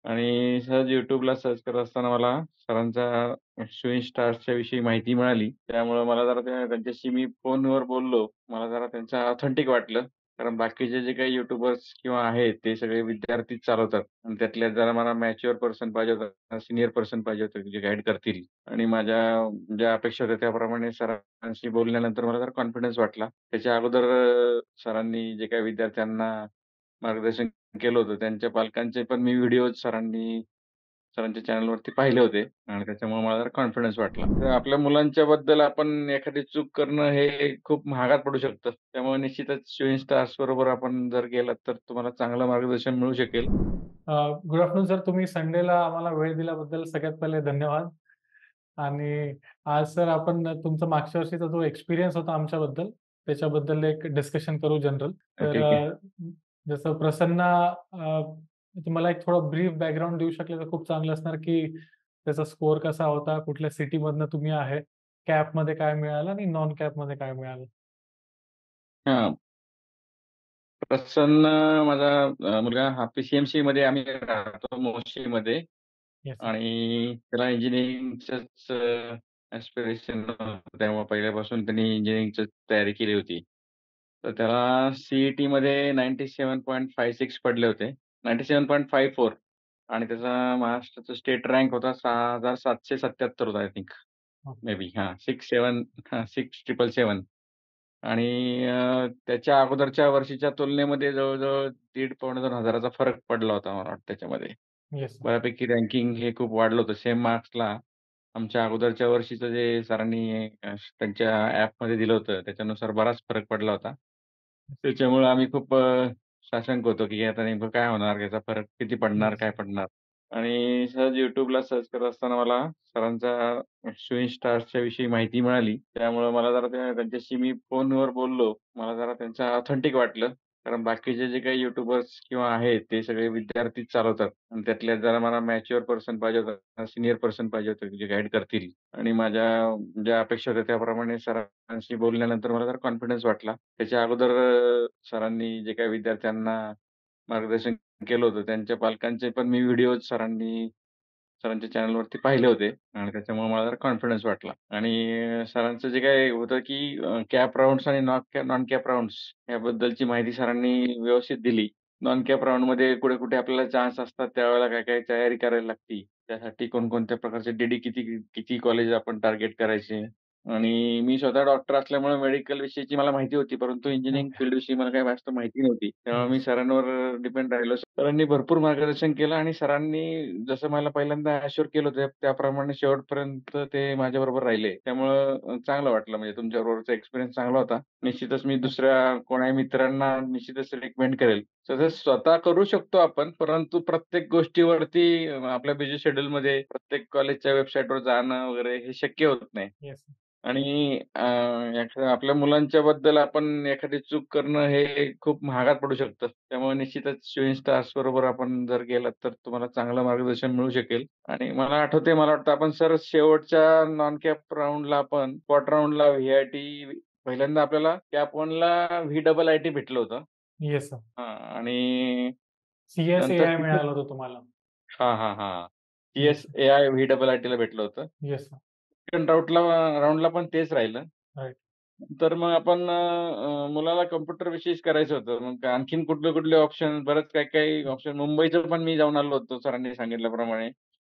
आणि सहज YouTubeला सर्च करत असताना मला सरांच्या शूटिंग स्टार्सच्या विषयी माहिती मिळाली. त्यामुळं मला जरा त्यांच्याशी मी फोनवर बोललो. मला जरा त्यांचं ऑथेंटिक वाटलं. कारण बाकीचे जे काही यूट्यूबर्स किंवा आहेत, ते सगळे विद्यार्थीच चालवतात आणि त्यातल्या जरा मला मॅच्युअर पर्सन पाहिजे होता, सीनियर पर्सन पाहिजे होते, जे गाईड करतील आणि माझ्या ज्या अपेक्षा होत्या त्याप्रमाणे सरांशी बोलल्यानंतर मला जरा कॉन्फिडन्स वाटला. त्याच्या अगोदर सरांनी जे काही विद्यार्थ्यांना मार्गदर्शन केलं होतं, त्यांच्या पालकांचे पण मी व्हिडिओज सरांच्या चॅनलवरती पाहिले होते आणि त्याच्यामुळे मला जरा कॉन्फिडन्स वाटला. तर आपल्या मुलांच्याबद्दल आपण एखादी चूक करणं हे खूप महागात पडू शकतं. त्यामुळे निश्चितच शूटिंग स्टार्स बरोबर आपण जर गेलात, तर तुम्हाला चांगलं मार्गदर्शन मिळू शकेल. Good afternoon sir. तुम्ही संडेला आम्हाला वेळ दिल्याबद्दल सगळ्यात पहिले धन्यवाद. आणि आज सर आपण तुमचा मागच्या वर्षीचा जो एक्सपिरियन्स होता आमच्याबद्दल, त्याच्याबद्दल एक डिस्कशन करू जनरल. तर ठीक आहे. जसं प्रसन्न तुम्हाला एक थोडं ब्रीफ बॅकग्राऊंड देऊ शकले तर खूप चांगलं असणार, की त्याचा स्कोर कसा होता? कुठल्या सिटीमधनं तुम्ही आहे? कॅपमध्ये काय मिळालं आणि नॉन कॅपमध्ये काय मिळालं? हां. प्रसन्न माझा मुलगा हा पी-सी-एम-सीमध्ये आम्ही राहतो मोर्शीमध्ये येस. आणि त्याला इंजिनिअरिंगचंच ॲस्पिरेशन होतं. त्यामुळे पहिल्यापासून त्यांनी इंजिनिअरिंगची तयारी केली होती. तर त्याला सी-ई-टीमध्ये 97.56 पडले होते. 97.54 आणि त्याचा महाराष्ट्राचा स्टेट रँक होता 6777 होता आय थिंक. मे बी हां, 6-7 हां, 6,777 आणि त्याच्या अगोदरच्या वर्षीच्या तुलनेमध्ये जवळ-जवळ 1,500 पावणे 2,000 चा फरक पडला होता मला वाटतं त्याच्यामध्ये. Yes sir. बऱ्यापैकी रँकिंग हे खूप वाढलं होतं. सेम मार्क्सला आमच्या अगोदरच्या वर्षीचं जे सरांनी त्यांच्या ॲपमध्ये दिलं होतं, त्याच्यानुसार बराच फरक पडला होता. त्याच्यामुळं आम्ही खूप साशंक होतो, की आता नेमकं काय होणार? याचा फरक किती पडणार? येस काय सर. पडणार? आणि सहज YouTubeला सर्च करत असताना मला सरांच्या शूटिंग स्टार्सच्या विषयी माहिती मिळाली. त्यामुळं मला जरा त्यांच्याशी मी फोनवर बोललो. मला जरा त्यांचं ऑथेंटिक वाटलं. कारण बाकीचे जे काही यूट्यूबर्स किंवा आहेत, ते सगळे विद्यार्थीच चालवतात आणि त्यातल्या जरा मला मॅच्युअर पर्सन पाहिजे होता, सीनियर पर्सन पाहिजे होते, जे गाईड करतील आणि माझ्या ज्या अपेक्षा होत्या त्याप्रमाणे सरांशी बोलल्यानंतर मला जरा कॉन्फिडन्स वाटला. त्याच्या अगोदर सरांनी जे काही विद्यार्थ्यांना मार्गदर्शन केलं होतं, त्यांच्या पालकांचे पण मी व्हिडिओज सरांच्या चॅनलवरती पाहिले होते आणि त्याच्यामुळे मला जरा कॉन्फिडन्स वाटला आणि सरांचं जे काही होतं, की कॅप राउंड्स आणि नॉन कॅप राउंड्स याबद्दलची माहिती सरांनी व्यवस्थित दिली. नॉन कॅप राउंडमध्ये कुठे-कुठे आपल्याला चान्स असतात, त्यावेळेला काय-काय तयारी करायला लागती. त्यासाठी कोणकोणत्या प्रकारचे किती किती कॉलेज आपण टार्गेट करायचे आणि मी स्वतः डॉक्टर असल्यामुळे मेडिकल विषयीची मला माहिती होती, परंतु इंजिनिअरिंग फील्डविषयी मला काही जास्त माहिती नव्हती. तेव्हा मी येस. सरांवर डिपेंड राहिलो. सरांनी भरपूर मार्गदर्शन केलं आणि सरांनी जसं मला पहिल्यांदा ॲश्युअर केलं होतं, त्याप्रमाणे शेवटपर्यंत ते माझ्याबरोबर राहिले. त्यामुळं चांगलं वाटलं म्हणजे तुमच्याबरोबरचा एक्सपिरियन्स चांगला होता. निश्चितच मी दुसऱ्या कोणाही मित्रांना निश्चितच रिकमेंड करेल. तसं स्वतः करू शकतो आपण, परंतु प्रत्येक गोष्टीवरती आपल्या बिझी शेड्यूलमध्ये प्रत्येक कॉलेजच्या वेबसाईटवर जाणं वगैरे हे शक्य होत नाही. येस. आणि आपल्या मुलांच्या बद्दल आपण एखादी चूक करणं हे खूप महागात पडू शकतं. त्यामुळे निश्चितच शूटिंग स्टार्स बरोबर आपण जर गेलात, तर तुम्हाला चांगलं मार्गदर्शन मिळू शकेल. आणि मला आठवतंय, मला वाटतं आपण सर शेवटच्या नॉन कॅप राउंडला आपण क्वार्टर राउंडला व्ही-आय-टी पहिल्यांदा आपल्याला कॅप 1ला व्ही-डबल-आय-टी भेटलं होतं. Yes sir. हां आणि नंतर सी-एस-ए-आय तिथं मिळालं होतं तुम्हाला. हां, हां, हां. येस. सी-एस-ए-आय व्ही-डबल-आय-टीला भेटलं होतं. Yes sir. सेकंड राउंडला पण तेच राहिलं. राइट. तर मग आपण मुलाला कॉम्प्युटर विषयीच करायचं होतं. मग आणखीन कुठले-कुठले ऑप्शन बरेच काही-काही ऑप्शन मुंबईचं पण मी जाऊन आलो होतो सरांनी सांगितल्याप्रमाणे.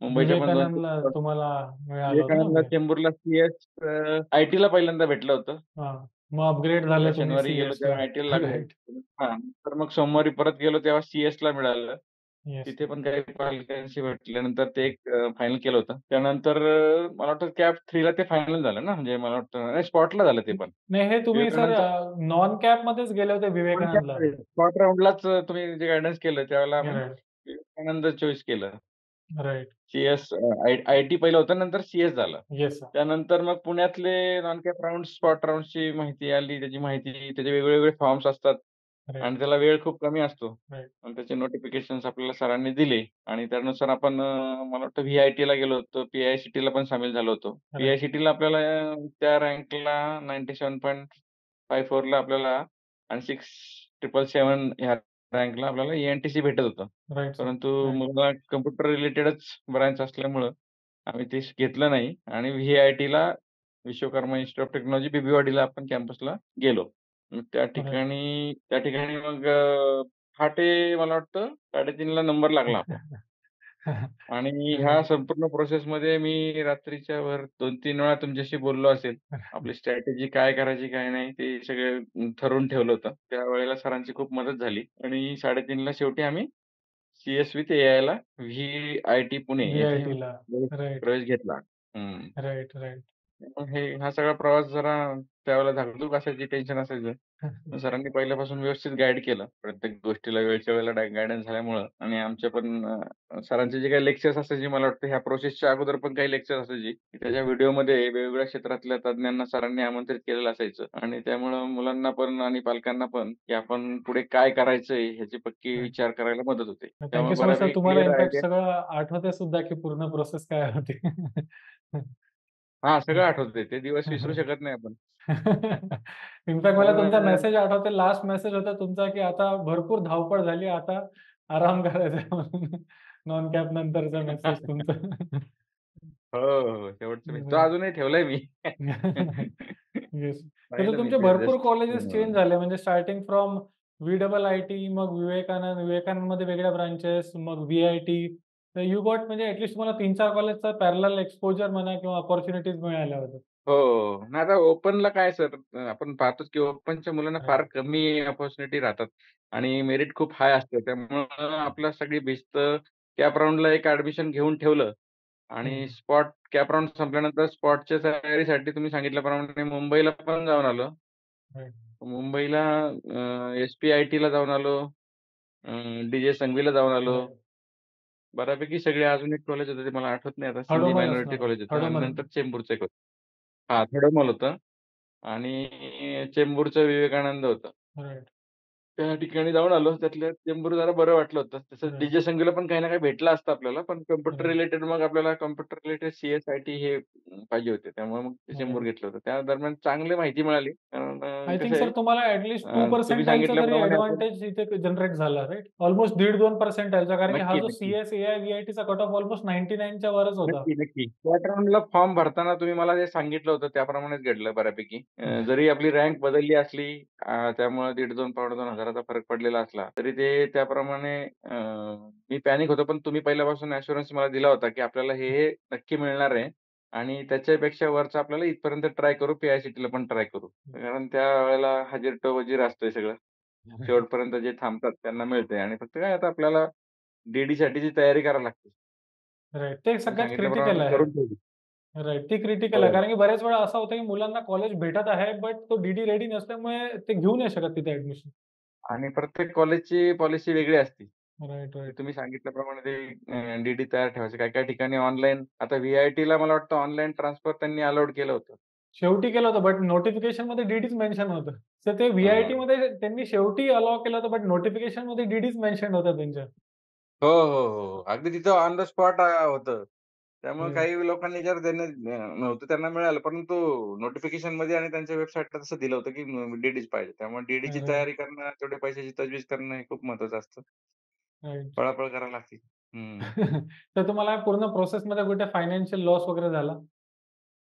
मुंबईच्या पण 2 विवेकानंदला तुम्हाला मिळालं होतं ना विवेकानंदला, ते? चेंबूरला आय-टीला पहिल्यांदा भेटलं होतं. हां. मग अपग्रेड जेव्हा झाले तुम्ही शनिवारी गेलो सी-एसला. तेव्हा आय-टीला लागलो. राइट. हां, तर मग सोमवारी परत गेलो तेव्हा सी-एसला मिळालं. येस. तिथे पण काही पालकांशी भेटल्यानंतर ते एक फायनल केलं होतं. त्यानंतर मला वाटतं कॅप 3ला ते फायनल झालं ना, म्हणजे मला वाटतं नाही स्पॉटला झालं ते पण. नाही, हे तुम्ही सर विवेकानंदचं नॉन कॅपमध्येच गेले होते पण विवेकानंदला? कॅप स्पॉट राउंडलाच तुम्ही जे गाईडन्स केलं त्यावेळेला आम्ही राइट. विवेकानंद चॉईस केलं. राइट. सी-एस आय-टी पहिलं होतं, नंतर सी-एस झालं. Yes sir. त्यानंतर मग पुण्यातले नॉन कॅप राउंड, स्पॉट राउंडची माहिती आली. त्याची माहिती, त्याचे वेगळे-वेगळे फॉर्म्स असतात राइट. आणि त्याला वेळ खूप कमी असतो. राइट. आणि त्याचे नोटिफिकेशन्स आपल्याला सरांनी दिले आणि त्यानुसार आपण मला वाटतं व्ही-आय-टीला गेलो होतो. पी-आय-सी-टीला पण सामील झालो होतो. राइट. पी-आय-सी-टीला आपल्याला त्या रँकला 97.54ला आपल्याला आणि 6777 ह्या रँकला आपल्याला एन-टी-सी भेटत होतं. Right sir. परंतु राइट. मला कॉम्प्युटर रिलेटेडच ब्रांच असल्यामुळं आम्ही ते घेतलं नाही आणि व्ही-आय-टीला विश्वकर्मा इन्स्टिट्यूट ऑफ टेक्नॉलॉजी बिबवेवाडीला आपण कॅम्पसला गेलो. मग राइट. त्या ठिकाणी मग पहाटे मला वाटतं 3:30ला नंबर लागला आपला. आणि ह्या राइट. संपूर्ण प्रोसेसमध्ये मी रात्रीच्या वर 2-3 वेळा तुमच्याशी बोललो असेल. आपली स्ट्रॅटेजी काय करायची, काय नाही ते सगळं ठरवून ठेवलं होतं. त्यावेळेला सरांची खूप मदत झाली आणि 3:30ला शेवटी आम्ही सी-एस विथ एआयला व्ही-आय-टी पुणे येथे व्ही-आय-टीला. प्रवेश राइट. प्रवेश घेतला. हं. राइट. राइट. मग हा सगळा प्रवास जरा त्यावेळेला धाकधूक असायची, टेन्शन असायचं. पण सरांनी पहिल्यापासून व्यवस्थित गाईड केलं. प्रत्येक गोष्टीला वेळच्या वेळेला गाईडन्स झाल्यामुळं आणि आमच्या पण सरांचे जे काही लेक्चर्स असायचे मला वाटतं ह्या प्रोसेसच्या अगोदर पण काही लेक्चर असायची. की त्याच्या व्हिडिओमध्ये वेगवेगळ्या क्षेत्रातल्या तज्ञांना सरांनी आमंत्रित केलेलं असायचं आणि त्यामुळं मुलांना पण आणि पालकांना पण, की आपण पुढे काय करायचंय ह्याची पक्की राइट. विचार करायला मदत होते. थँक यू त्यामुळे सो मच सर. बऱ्यापैकी तुम्हाला क्लिअर इनफॅक्ट आयडिया सगळं आठवतंय सुद्धा, की पूर्ण प्रोसेस काय होती. हां, सगळं आठवतंय. ते दिवस विसरू शकत नाही आपण. इनफॅक्ट मला तुमचा त्यामुळे मेसेज आठवतोय. लास्ट मेसेज होता तुमचा, की आता भरपूर धावपळ झाली. आता आराम करायचा आहे म्हणून. नॉन कॅप नंतरचा मेसेज तुमचा. हो, हो. शेवटचं मी तो राइट. अजूनही ठेवलाय मी. येस. तर पाहिलं मी तुमचे ते भरपूर जस्ट. कॉलेजेस चेंज झाले म्हणजे स्टार्टिंग फ्रॉम व्ही-डबल-आय-टी, मग विवेकानंद, विवेकानंदमध्ये वेगळ्या ब्रांचेस, मग व्ही-आय-टी. तर यू गॉट म्हणजे मला 3-4 कॉलेजचा पॅरलल एक्सपोजर म्हणा किंवा अपॉर्च्युनिटीज मिळाल्या होत्या. हो. नाही आता ओपनला काय सर आपण पाहतोच की ओपनच्या मुलांना फार राइट. कमी अपॉर्च्युनिटी राहतात आणि मेरिट खूप हाय असतं. त्यामुळं आपलं सगळी भिस्त कॅप राउंडला एक ॲडमिशन घेऊन ठेवलं आणि हं. स्पॉट कॅप राउंड संपल्यानंतर स्पॉटच्या तयारीसाठी तुम्ही सांगितल्याप्रमाणे मुंबईला पण जाऊन आलो. राइट. मुंबईला एस-पी-आय-टीला जाऊन आलो. डी-जे संघवीला जाऊन आलो. राइट. बऱ्यापैकी सगळे अजून एक कॉलेज होतं ते मला आठवत नाही आता. सिंधी हडोमल मायनॉरिटी असणार आहे. कॉलेज होतं आणि हडोमल. नंतर चेंबूरचं एक होतं. हां, थोडं होतं आणि चेंबूरचं विवेकानंद होतं. राइट. त्या ठिकाणी जाऊन आलो. त्यातल्या चेंबूर जरा बरं वाटलं होतं. तसंच राइट. डी-जे संगीला पण काही ना काही भेटलं असतं आपल्याला. पण कॉम्प्युटर राइट. रिलेटेड मग आपल्याला कॉम्प्युटर रिलेटेड सी-एस-आय-टी हे पाहिजे होते. त्यामुळे मग ते चेंबूर राइट. घेतलं होतं. त्या दरम्यान चांगली माहिती मिळाली. कारण आय थिंक कसं आहे सर तुम्हाला ॲट लीस्ट 2 तुम्ही पर्सेंटाइलचा तरी सांगितल्याप्रमाणे आपण एडव्हांटेज इथे जनरेट झाला, राइट? ऑलमोस्ट 1.5-2 पर्सेंटाइलचा कारण की हा नक्की, जो नक्की. सी-एस, ए-आय, व्ही-आय-टीचा कट ऑफ ऑलमोस्ट 99 च्या वरच होता. नक्की, नक्की. क्वार्टर राउंडला फॉर्म भरताना तुम्ही मला जे सांगितलं होतं त्याप्रमाणेच घडलं बऱ्यापैकी. जरी आपली रँक बदलली असली त्यामुळे 1,500 $2,500 हजाराचा फरक पडलेला असला, तरी ते त्याप्रमाणे मी पॅनिक होतो. पण तुम्ही पहिल्यापासून ॲश्युरन्स मला दिला होता, की आपल्याला हे नक्की मिळणार आहे आणि त्याच्यापेक्षा वरचं आपल्याला इथपर्यंत ट्राय करू, पी-आय-सी-टीला पण ट्राय करू. कारण त्यावेळेला हजीर-वजीर असतंय सगळं. शेवटपर्यंत जे थांबतात त्यांना मिळतंय आणि फक्त काय आता आपल्याला डी-डीसाठीची तयारी करावी लागते. राइट. ते तुम्ही सगळ्यात सांगितल्याप्रमाणे क्रिटिकल मी आहे. करून ठेवली. राइट. ती क्रिटिकल आहे हो. कारण की बऱ्याच वेळा असं होतं, की मुलांना कॉलेज भेटत आहे, बट तो डी-डी रेडी नसल्यामुळे ते घेऊ नाही शकत तिथे ॲडमिशन. आणि प्रत्येक कॉलेजची पॉलिसी वेगळी असते. राइट. ते राइट. तुम्ही सांगितल्याप्रमाणे ते डी-डी तयार ठेवायचे. काही-काही ठिकाणी ऑनलाईन आता व्ही-आय-टीला मला वाटतं ऑनलाईन ट्रान्सफर त्यांनी अलाउड केलं होतं. शेवटी केलं होतं, बट नोटिफिकेशनमध्ये डी-डीच मेन्शन होतं. तर ते हां. व्ही-आय-टीमध्ये त्यांनी शेवटी अलाऊ केलं होतं, बट नोटिफिकेशनमध्ये डी-डीच मेन्शन होतं त्यांच्या. हो, हो, हो. अगदी तिथं ऑन द स्पॉट होतं. त्यामुळे राइट. काही लोकांनी जर त्यांना नव्हतं त्यांना मिळालं. परंतु नोटिफिकेशनमध्ये आणि त्यांच्या वेबसाईटला तसं दिलं होतं, की डी-डीच पाहिजे. त्यामुळे डी-डीची राइट. तयारी करणं, तेवढ्या पैशाची तजवीज करणं हे खूप महत्वाचं असतं. राइट. पळापळ करावी लागते. हं. तर तुम्हाला पूर्ण प्रोसेसमध्ये कुठे फायनान्शियल लॉस वगैरे झाला?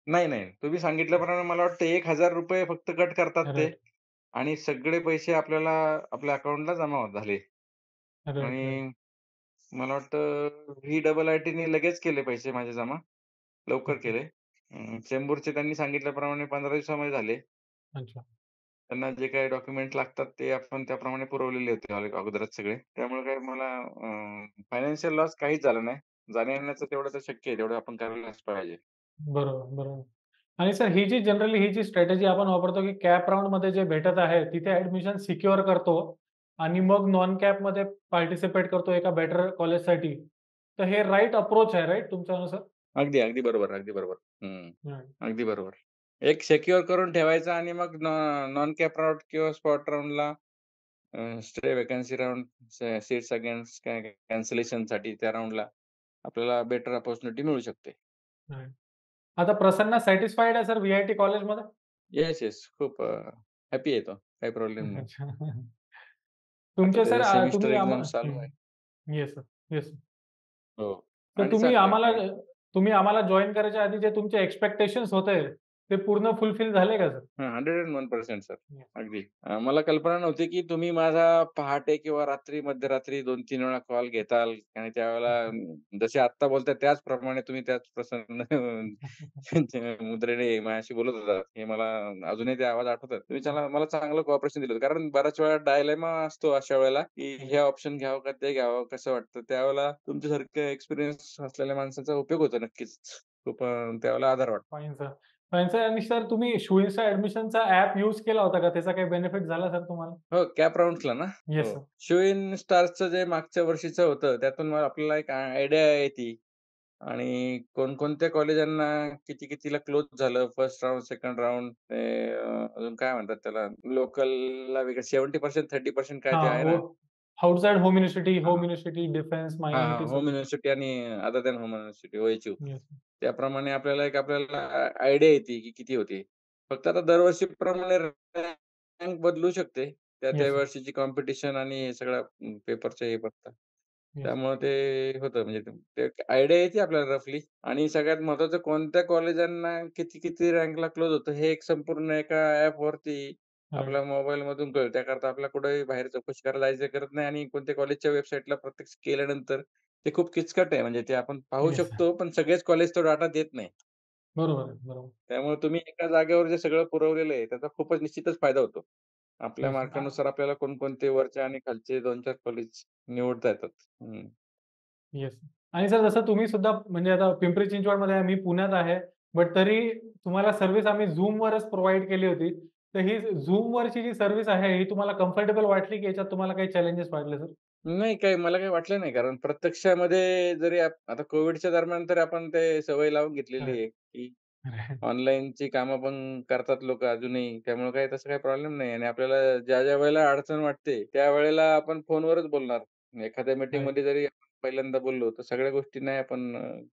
नाही, नाही. तुम्ही सांगितल्याप्रमाणे मला वाटतं ₹1,000 फक्त कट करतात ते राइट. आणि सगळे पैसे आपल्याला आपल्या अकाउंटला जमा झाले राइट. राइट. आणि मला वाटतं व्ही-डबल-आय-टीने लगेच केले पैसे माझे जमा. लवकर ओके. केले. चेंबूरचे त्यांनी सांगितल्याप्रमाणे 15 दिवसामध्ये झाले. अच्छा. त्यांना जे काही डॉक्युमेंट लागतात ते आपण त्याप्रमाणे पुरवलेले होते अगोदरच सगळे. त्यामुळे काही मला फायनान्शियल लॉस काहीच झाला नाही. जाण्या-येण्याचं तेवढं तर शक्य आहे. तेवढं आपण करायलाच पाहिजे. बरोबर, बरोबर. आणि सर ही जी स्ट्रॅटेजी आपण वापरतो, की कॅप राउंडमध्ये जे भेटत आहे, तिथे ॲडमिशन सिक्युअर करतो आणि मग नॉन कॅपमध्ये पार्टिसिपेट करतो एका बेटर कॉलेजसाठी. तर हे राइट अप्रोच आहे, राइट तुमच्या अनुसार? अगदी, अगदी बरोबर, अगदी बरोबर. हं. राइट. अगदी बरोबर. एक सिक्युअर करून ठेवायचं आणि मग नॉन कॅप राउंड किंवा स्पॉट राउंडला stay vacancy round, seats against कॅन्सलेशनसाठी त्या राउंडला आपल्याला बेटर अपॉर्च्युनिटी मिळू शकते. राइट. आता प्रसन्न सॅटिस्फाईड आहे सर व्ही-आय-टी कॉलेजमध्ये? Yes, yes. खूप हॅपी आहे तो. काही प्रॉब्लेम नाही. अच्छा. आता तुमचे सर त्याचे सेमिस्टर तुम्ही एक्झाम्स चालू आहे. Yes sir, yes. हो. तर आणि चाललंय काही. तुम्ही आम्हाला जॉइन करायच्या आधी जे तुमचे एक्स्पेक्टेशन्स होते, ते पूर्ण फुलफिल झाले का सर? हां, 101% सर. येस. अगदी. मला कल्पना नव्हती, की तुम्ही माझा पहाटे किंवा मध्यरात्री 2-3 वेळा कॉल घेताल आणि त्यावेळेला जसे आत्ता बोलताय त्याचप्रमाणे तुम्ही त्याच प्रसन्न मुद्रेने माझ्याशी बोलत होता. हे मला अजूनही ते आवाज आठवतात. तुम्ही मला चांगलं कोऑपरेशन दिलं होतं. कारण बऱ्याच वेळा डायलेमा असतो अशा वेळेला, की हे ऑप्शन घ्यावं का ते घ्यावं, कसं वाटतं? त्यावेळेला तुमच्यासारखं एक्सपिरियन्स असलेल्या माणसाचा उपयोग होतो नक्कीच. खूप त्यावेळेला आधार वाटतो. Fine sir. फाईन सर आणि सर तुम्ही शूइन्स्टा ॲडमिशनचा ॲप यूज केला होता का? त्याचा काही बेनिफिट झाला सर तुम्हाला? हो, कॅप राउंड्सला ना? येस हो. सर. शिव स्टार्सचं जे मागच्या वर्षीचं होतं, त्यातून मग आपल्याला एक आयडिया येते आणि कोणकोणत्या कॉलेजांना किती-कितीला क्लोज झालं. फर्स्ट राउंड, सेकंड राउंड ते अजून काय म्हणतात त्याला लोकलला वेगळं 70% 30% काय ते हां, आहे ना? आउटसाइड हां, होम युनिव्हर्सिटी, डिफेन्स, हां, हां. मायनॉरिटीज होम वगैरे. युनिव्हर्सिटी आणि other than home university OHU. Yes. त्याप्रमाणे आपल्याला आयडिया येते की किती होते. फक्त आता दरवर्षीप्रमाणे रँक बदलू शकते. त्या येस सर. वर्षीची कॉम्पिटिशन आणि हे सगळं पेपरच्या हे बघता. येस. त्यामुळे ते होतं म्हणजे ते एक आयडिया येते आपल्याला रफली आणि सगळ्यात महत्त्वाचं कोणत्या कॉलेजांना किती रँकला क्लोज होतं हे एक संपूर्ण एका ॲपवरती राइट. आपल्या मोबाईलमधून कळतं. त्याकरता आपल्याला कुठेही बाहेर चौकशी करायला जायची गरज नाही आणि कोणत्या कॉलेजच्या वेबसाईटला प्रत्यक्ष केल्यानंतर ते खूप किचकट आहे. म्हणजे ते आपण पाहू येस सर. शकतो, पण सगळेच कॉलेज तो डाटा देत नाही. बरोबर आहे, बरोबर. त्यामुळे तुम्ही एका जागेवर जे सगळं पुरवलेलं आहे, त्याचा खूपच निश्चितच फायदा होतो. आपल्या येस सर. मार्कानुसार आपल्याला कोणकोणते वरचे आणि खालचे 2-4 कॉलेज निवडता येतात. हं. येस. आणि सर जसं तुम्ही सुद्धा म्हणजे आता पिंपरी चिंचवडमध्ये आहे, मी पुण्यात आहे. बट तरी तुम्हाला सर्व्हिस आम्ही Zoomवरच प्रोव्हाईड केली होती. तर ही Zoomवरची जी सर्व्हिस आहे, ही तुम्हाला कम्फर्टेबल वाटली, की याच्यात तुम्हाला काही चॅलेंजेस वाटले सर? नाही मला काही वाटलं नाही. कारण प्रत्यक्षामध्ये जरी आता कोव्हिडच्या दरम्यान तर आपण ते सवय लावून घेतलेली राइट. आहे, की राइट. ऑनलाईनची कामं पण करतात लोकं अजूनही. त्यामुळे काही तसं काही प्रॉब्लेम नाही आणि आपल्याला ज्या वेळेला अडचण वाटते, त्यावेळेला आपण फोनवरच बोलणार. एखाद्या राइट. मीटिंगमध्ये जरी आपण पहिल्यांदा बोललो, तर सगळ्या गोष्टी नाही आपण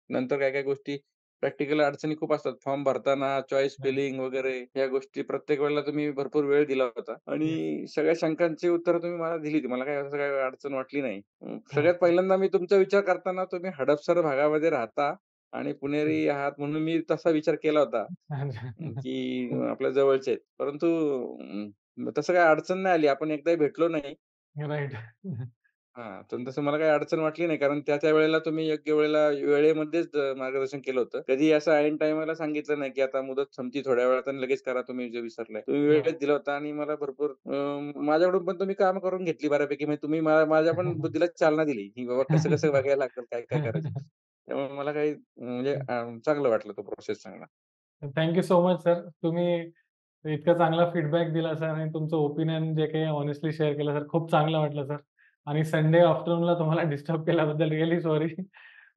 नंतर काही-काही गोष्टी प्रॅक्टिकल अडचणी खूप असतात. फॉर्म भरताना चॉईस राइट. फिलिंग वगैरे ह्या गोष्टी प्रत्येक वेळेला तुम्ही भरपूर वेळ दिला होता येस. आणि सगळ्या शंकांची उत्तरं तुम्ही मला दिली होती. मला काही असं काही अडचण वाटली नाही. सगळ्यात ओके. पहिल्यांदा मी तुमचा विचार करताना तुम्ही हडपसर भागामध्ये राहता आणि पुणेरी आहात म्हणून मी तसा विचार केला होता, की आपल्या जवळचे आहेत. परंतु तसं काही अडचण नाही आली. आपण एकदाही भेटलो नाही. राइट. हां, तर तसं मला काही अडचण वाटली नाही. कारण त्या वेळेला तुम्ही योग्य वेळेमध्येच मार्गदर्शन केलं होतं. कधीही असं ऐन टाईमाला सांगितलं नाही, की आता मुदत संपती थोड्या वेळात आणि लगेच करा तुम्ही जे विसरलाय. तुम्ही हां. वेळच दिला होता आणि मला भरपूर माझ्याकडून पण तुम्ही कामं करून घेतली बऱ्यापैकी. म्हणजे तुम्ही माझ्या पण बुद्धीला चालना दिली, की बाबा कसं-कसं बघायला लागतं, काय-काय करायचं. त्यामुळे मला काही म्हणजे चांगलं वाटलं तो प्रोसेस चांगला. Thank you so much sir. तुम्ही इतका चांगला फीडबॅक दिला सर आणि तुमचं ओपिनियन जे काही हॉनेस्टली शेअर केलं सर, खूप चांगलं वाटलं सर. आणि संडे आफ्टरनूनला तुम्हाला डिस्टर्ब केल्याबद्दल really sorry.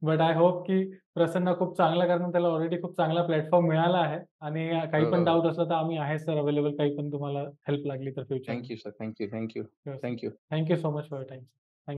But I hope की प्रसन्न खूप चांगलं कारण त्याला ऑलरेडी खूप चांगला प्लॅटफॉर्म मिळाला आहे आणि काही हो, पण हो, हो. डाउट असला तर आम्ही आहे सर अवेलेबल काही पण तुम्हाला हेल्प लागली तर थँक फ्युचरमध्ये. You sir. Thank you, thank you. Sure sir. Thank you. Thank you so much for your time.